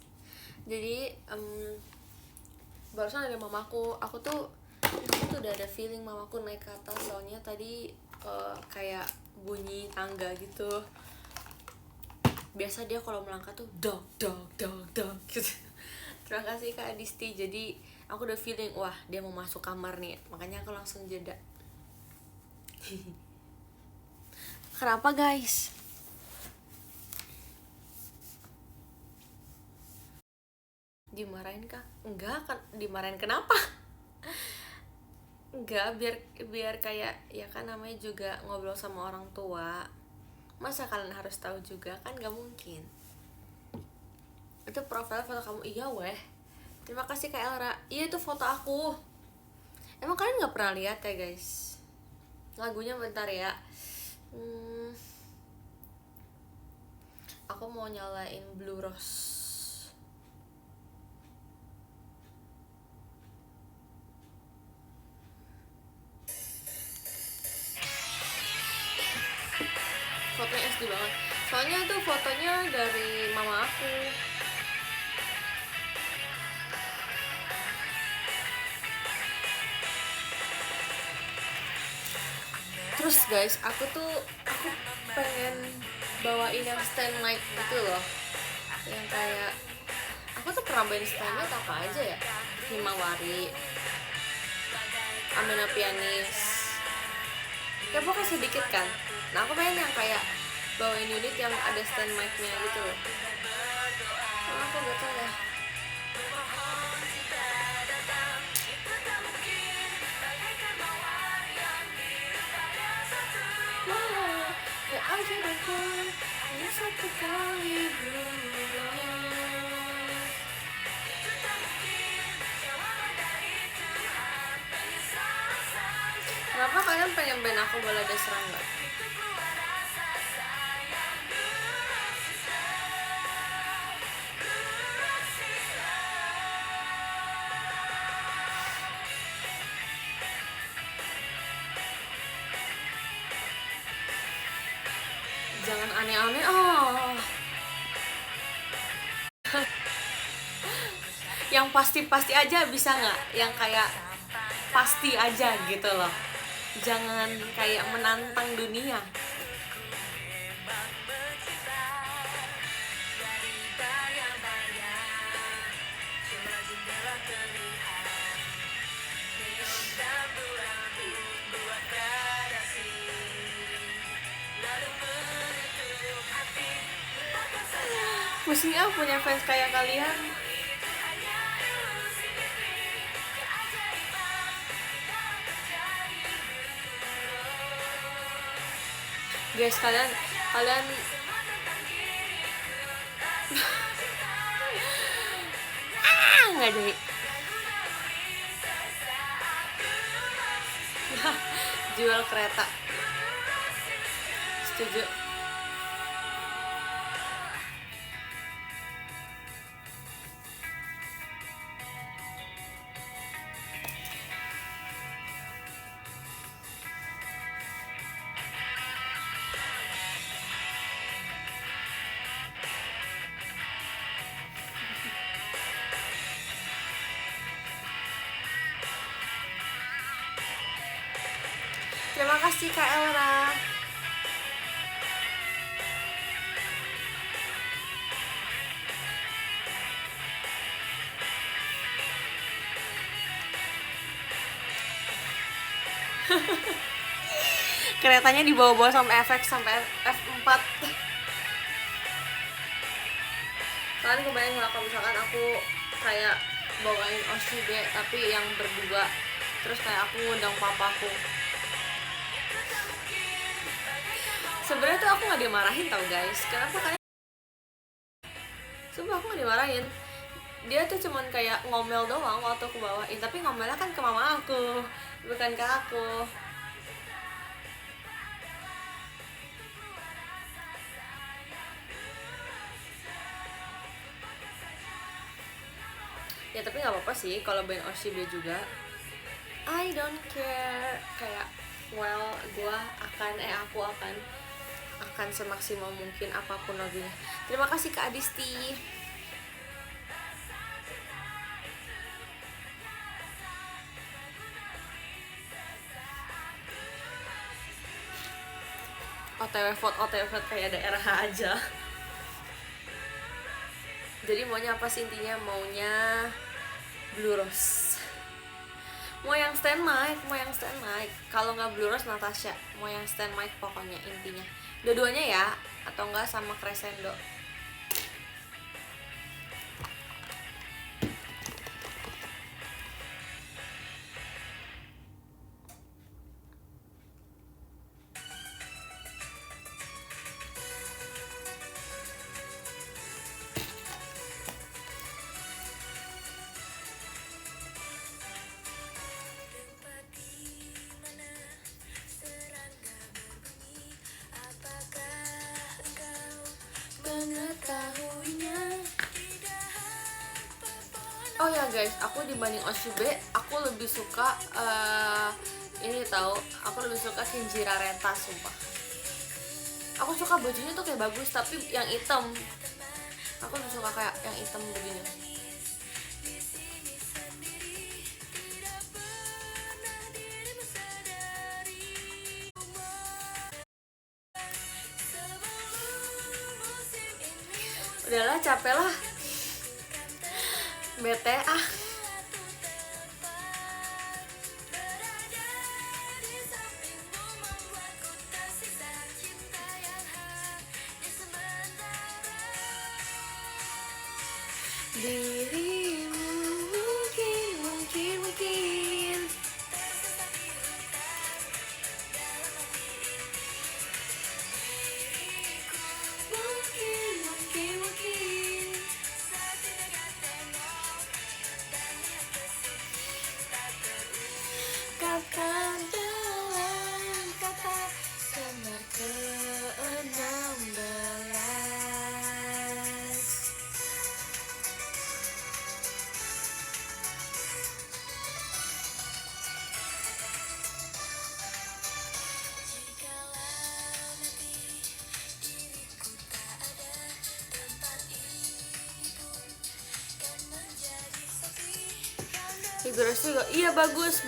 Speaker 1: Jadi barusan ada mamaku. Aku tuh udah ada feeling mamaku naik ke atas. Soalnya tadi kayak bunyi tangga gitu. Biasa dia kalau melangkah tuh dog gitu. Terima kasih Kak Adisti. Jadi aku udah feeling, wah dia mau masuk kamar nih. Makanya aku langsung jeda. Kenapa guys? Dimarahin kah? Enggak kan, dimarahin kenapa? Enggak, biar kayak ya kan namanya juga ngobrol sama orang tua. Masa kalian harus tahu juga kan, gak mungkin. Itu profil foto kamu. Iya weh, terima kasih Kak Elra. Iya itu foto aku. Emang kalian gak pernah lihat ya guys? Lagunya bentar ya. Aku mau nyalain Blue Rose. Fotonya SD banget. Soalnya itu fotonya dari mama aku. Terus guys, aku pengen bawain yang stand mic gitu loh. Yang kayak aku tuh pernah main stand mic apa aja ya? Himawari, Amena Pianis. Kayak pokoknya sedikit kan. Nah aku pengen yang kayak bawain unit yang ada stand mic-nya gitu loh. Soalnya aku gak tau ya. Ya aja deh, hanya satu kali berulang. Kenapa kalian pengen band aku balada serangga? Jangan aneh-aneh. Yang pasti-pasti aja bisa nggak? Yang kayak pasti aja gitu loh. Jangan kayak menantang dunia. Pusingnya punya fans kayak kalian. Guys, kalian nggak deh. Jual kereta. Setuju. Terima kasih Kak Elra. Keretanya dibawa-bawa sampai FX sampai F4. Kalian kebayang nggak kalau misalkan aku kayak bawain OCB tapi yang berdua, terus kayak aku ngundang papaku. Sebenarnya tuh aku nggak dimarahin tau guys. Kenapa kalian? Sumpah aku nggak dimarahin. Dia tuh cuman kayak ngomel doang waktu aku bawain, tapi ngomelnya kan ke mama aku, bukan ke aku. Ya tapi nggak apa-apa sih kalau band OCB juga. I don't care. Kayak well, aku akan akan semaksimal mungkin apapun lagunya. Terima kasih Kak Adisti. OTW vote kayak daerah aja. Jadi maunya apa sih intinya? Maunya Blue Rose. Mau yang stand mic. Kalau nggak Blue Rose Natasha. Mau yang stand mic pokoknya intinya. Dua-duanya ya, atau enggak sama Crescendo. Oh ya guys, aku dibanding Oshube, aku lebih suka ini tahu, aku lebih suka Kenji Rareta sumpah. Aku suka bajunya tuh kayak bagus, tapi yang hitam. Aku lebih suka kayak yang hitam begini. Udahlah, capek lah. Bete ah. Dirimu mungkin kata dalam kata Semar ke-16. Figures juga, iya bagus.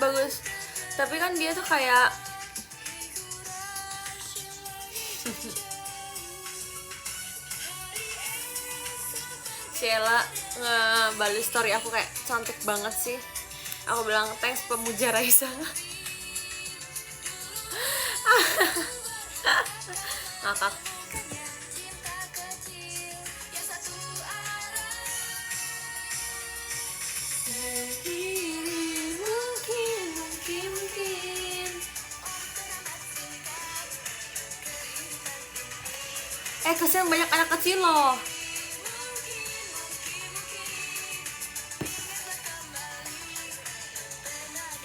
Speaker 1: Tapi kan dia tuh kayak Sheila ngebales story aku kayak cantik banget sih. Aku bilang thanks pemuja Raisa. Ngakak. Kasihan banyak anak kecil loh.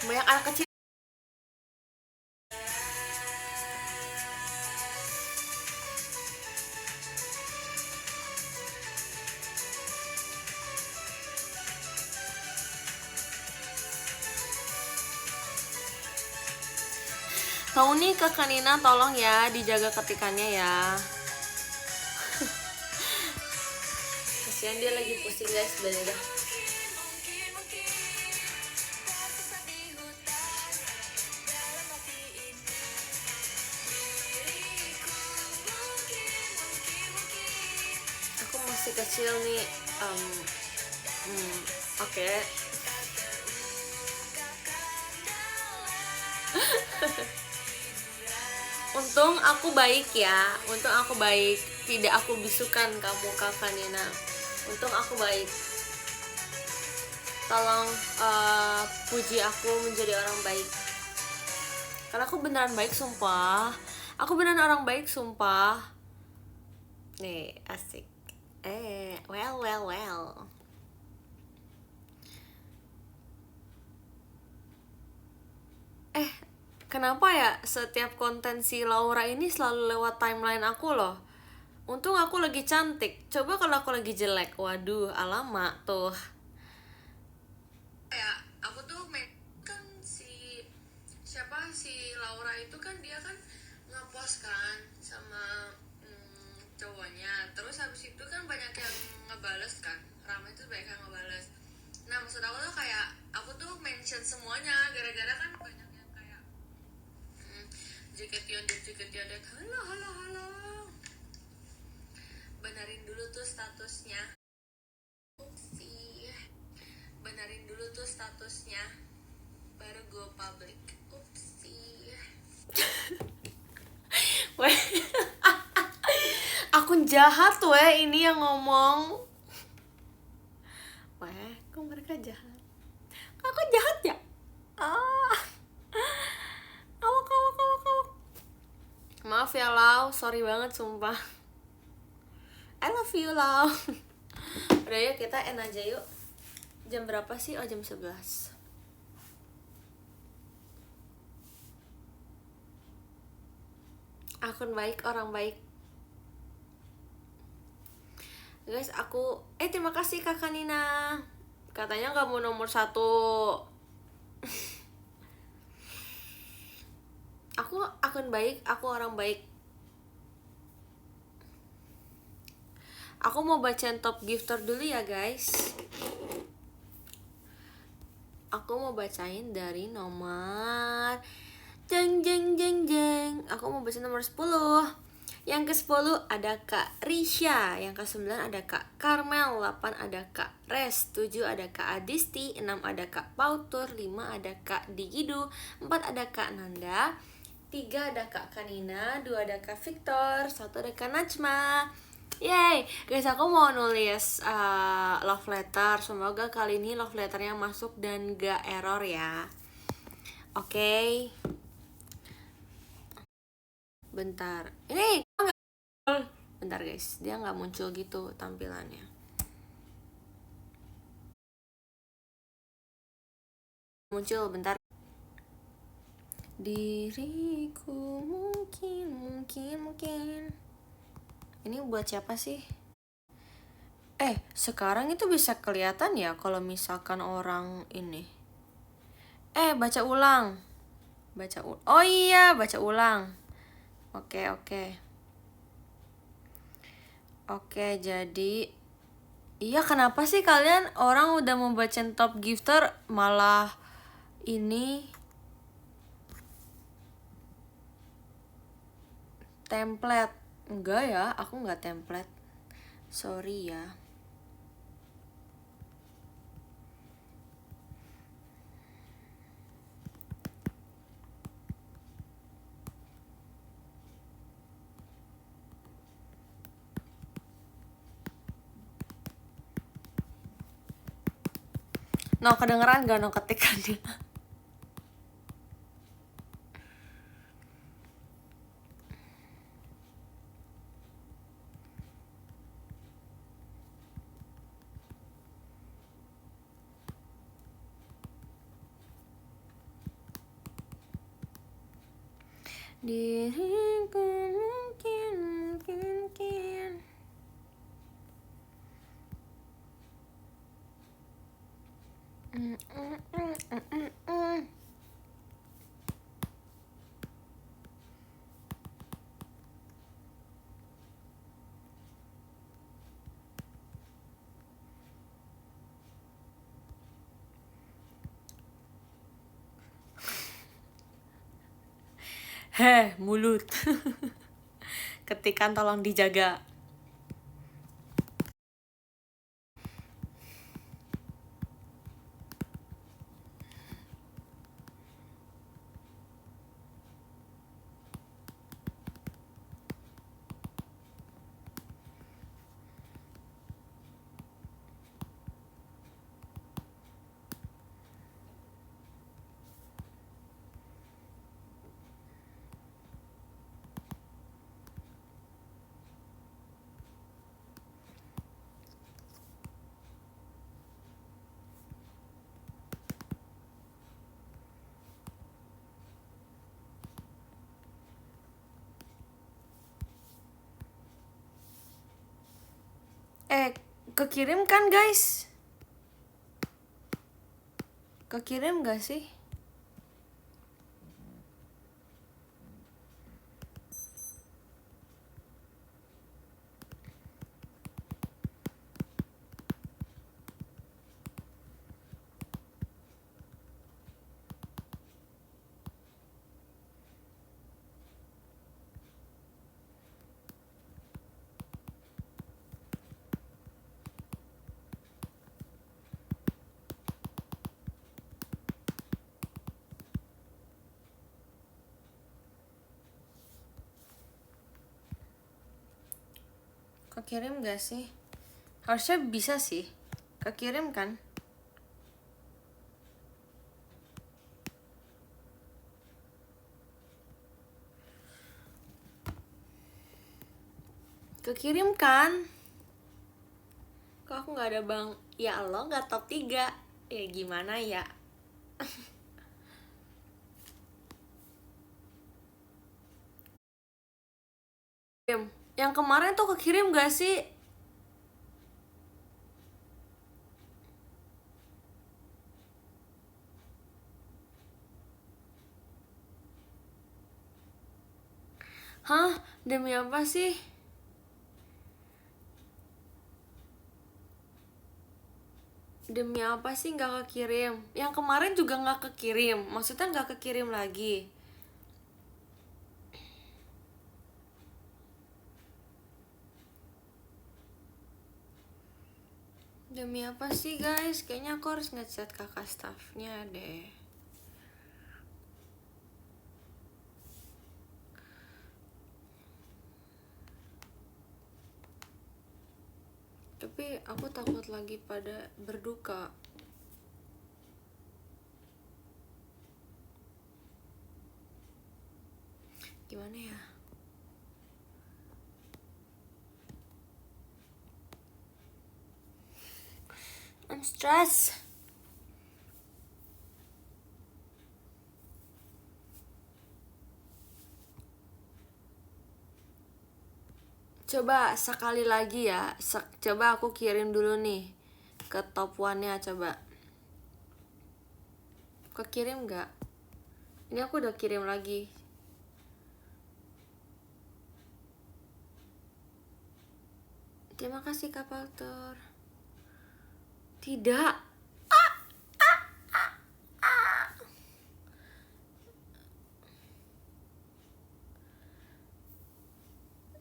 Speaker 1: Banyak anak kecil. Kau nih ke Kanina tolong ya dijaga ketikannya ya. Kasihan dia lagi pusing guys, bener. Aku masih kecil nih. Oke. Untung aku baik ya. Tidak aku bisukan kamu Kakak Nina. Untung aku baik. Tolong puji aku menjadi orang baik. Karena aku beneran baik sumpah. Aku beneran orang baik sumpah. Nih, asik. Well. Kenapa ya setiap konten si Laura ini selalu lewat timeline aku loh? Untung aku lagi cantik. Coba kalau aku lagi jelek, waduh, alamak tuh. Ya, aku tuh kan si Laura itu kan dia kan ngepost kan sama Halo, halo, halo. Benerin dulu tuh statusnya. Upsi. Benerin dulu tuh statusnya. Baru gue public. Upsi. Weh. Akun jahat weh ini yang ngomong. Weh, kok mereka jahat? Aku jahat ya? Awak. Maaf ya Lau, sorry banget sumpah. I love you Lau. Udah yuk kita end aja yuk. Jam berapa sih? Oh jam 11. Akun baik, orang baik. Guys, aku terima kasih Kakak Nina. Katanya gak mau nomor 1. Aku akun baik, aku orang baik. Aku mau bacain top gifter dulu ya guys. Aku mau bacain dari nomor jeng. Aku mau bacain nomor 10. Yang ke-10 ada Kak Risha, yang ke-9 ada Kak Karmel, 8 ada Kak Res, 7 ada Kak Adisti, 6 ada Kak Pautur, 5 ada Kak Digidu, 4 ada Kak Nanda, 3 ada Kak Kanina, 2 ada Kak Victor, 1 ada Kak Najma. Yay, guys, aku mau nulis love letter. Semoga kali ini love letternya masuk dan gak error ya. Oke. Bentar. Ini bentar guys, dia nggak muncul gitu tampilannya. Muncul bentar. Diriku mungkin. Ini buat siapa sih? Sekarang itu bisa kelihatan ya kalau misalkan orang ini. Baca ulang. Oh iya, baca ulang. Oke. Oke, jadi iya, kenapa sih kalian orang udah mau bacain top gifter malah ini template? Enggak ya, aku nggak template. Sorry ya. No, kedengeran gak no ketikannya? Diriku mungkin. Mulut. Ketikan tolong dijaga. Kekirim kan guys? Kekirim gak sih? Kekirim gak sih? Harusnya bisa sih. Kekirim kan? Kekirim kan? Kok aku gak ada bang? Ya lo gak top 3. Ya gimana ya? Yang kemarin tuh kekirim gak sih? Hah? Demi apa sih? Demi apa sih gak kekirim? Yang kemarin juga gak kekirim. Maksudnya gak kekirim lagi. Demi apa sih guys? Kayaknya aku harus ngechat kakak staffnya deh. Tapi aku takut lagi pada berduka. Gimana ya? I'm stressed. Coba sekali lagi ya. Coba aku kirim dulu nih ke top 1-nya coba. Kekirim gak? Ini aku udah kirim lagi. Terima kasih Kak Palter. Tidak.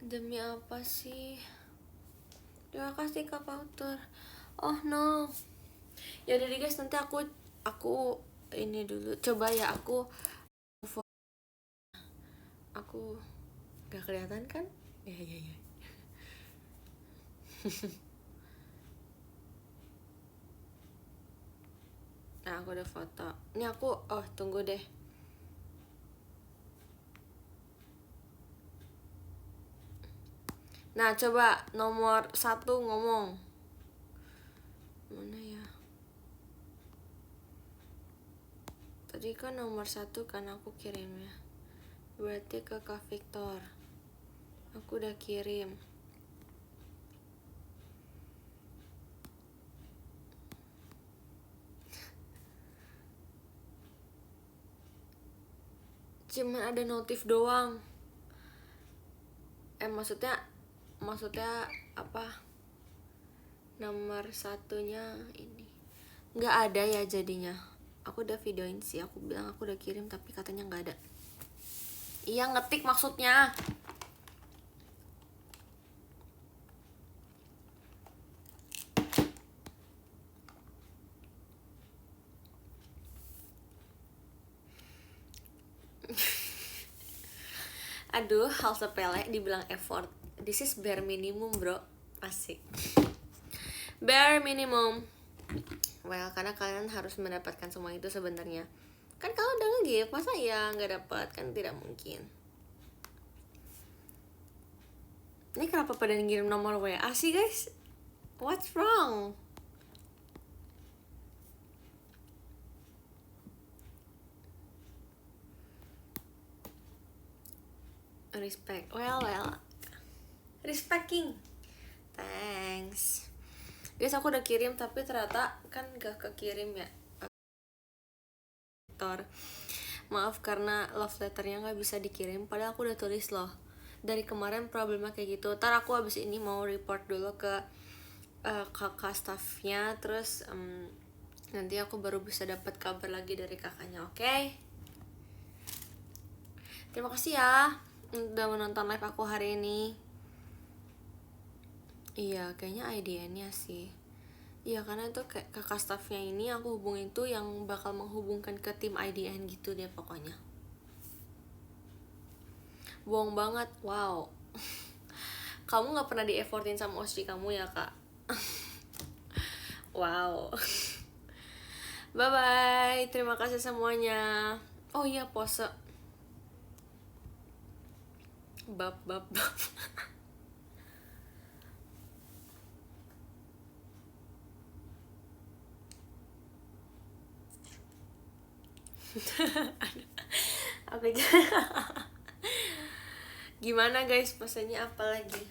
Speaker 1: Demi apa sih? Terima kasih Kak Palter. Oh no. Ya udah guys, nanti aku ini dulu. Coba ya aku gak kelihatan kan? Ya. Nah, aku udah foto. Ini aku, tunggu deh. Nah, coba nomor 1 ngomong. Mana ya? Tadi kan nomor 1 kan aku kirimnya. Berarti ke Kak Victor. Aku udah kirim. Cuman ada notif doang. Maksudnya apa? Nomor 1-nya ini nggak ada ya jadinya. Aku udah videoin sih, aku bilang aku udah kirim tapi katanya nggak ada. Iya, ngetik maksudnya. Aduh, hal sepele dibilang effort. This is bare minimum bro. Asik. Bare minimum. Well, karena kalian harus mendapatkan semua itu sebenarnya. Kan kalau udah nge-give, masa ya nggak dapat? Kan tidak mungkin. Ini kenapa pada ngirim nomor WA sih guys? What's wrong? Respect. Well. Respecting. Thanks. Guys, aku udah kirim tapi ternyata kan gak kekirim ya. Maaf karena love letternya gak bisa dikirim. Padahal aku udah tulis loh. Dari kemarin problemnya kayak gitu. Ntar aku abis ini mau report dulu ke kakak staffnya. Terus nanti aku baru bisa dapat kabar lagi dari kakaknya, oke? Terima kasih ya udah menonton live aku hari ini. Iya, kayaknya IDN-nya sih. Iya, karena itu kayak kakak staffnya ini aku hubungin tuh yang bakal menghubungkan ke tim IDN gitu deh pokoknya. Bohong banget, wow. Kamu nggak pernah di-effortin sama Oshi kamu ya, Kak. Wow. Bye bye. Terima kasih semuanya. Oh iya, pose. Bab. Aku gimana guys, posenya apa lagi?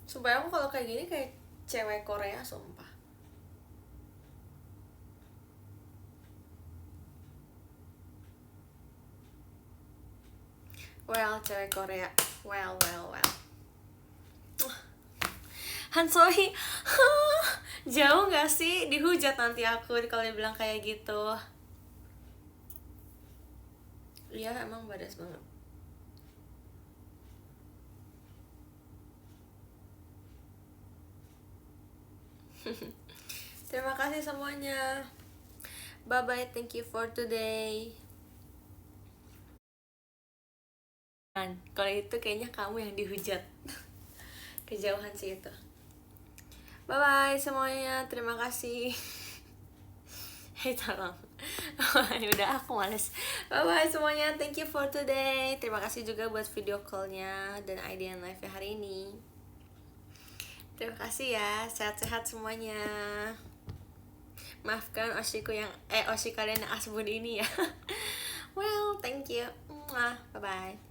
Speaker 1: Supaya aku kalau kayak gini kayak cewek Korea, sumpah. Well, cewek Korea. Well. Hansoi, jauh gak sih? Dihujat nanti aku kalau dibilang kayak gitu. Iya, emang badas banget. Terima kasih semuanya. Bye bye, thank you for today. Kalau itu kayaknya kamu yang dihujat. Kejauhan sih itu. Bye bye semuanya, terima kasih. Hei tolong. Udah aku males. Bye bye semuanya, thank you for today. Terima kasih juga buat video callnya dan idea live hari ini. Terima kasih ya, sehat-sehat semuanya. Maafkan Oshiku yang Oshi kalian yang asbun ini ya. Well, thank you. Bye bye.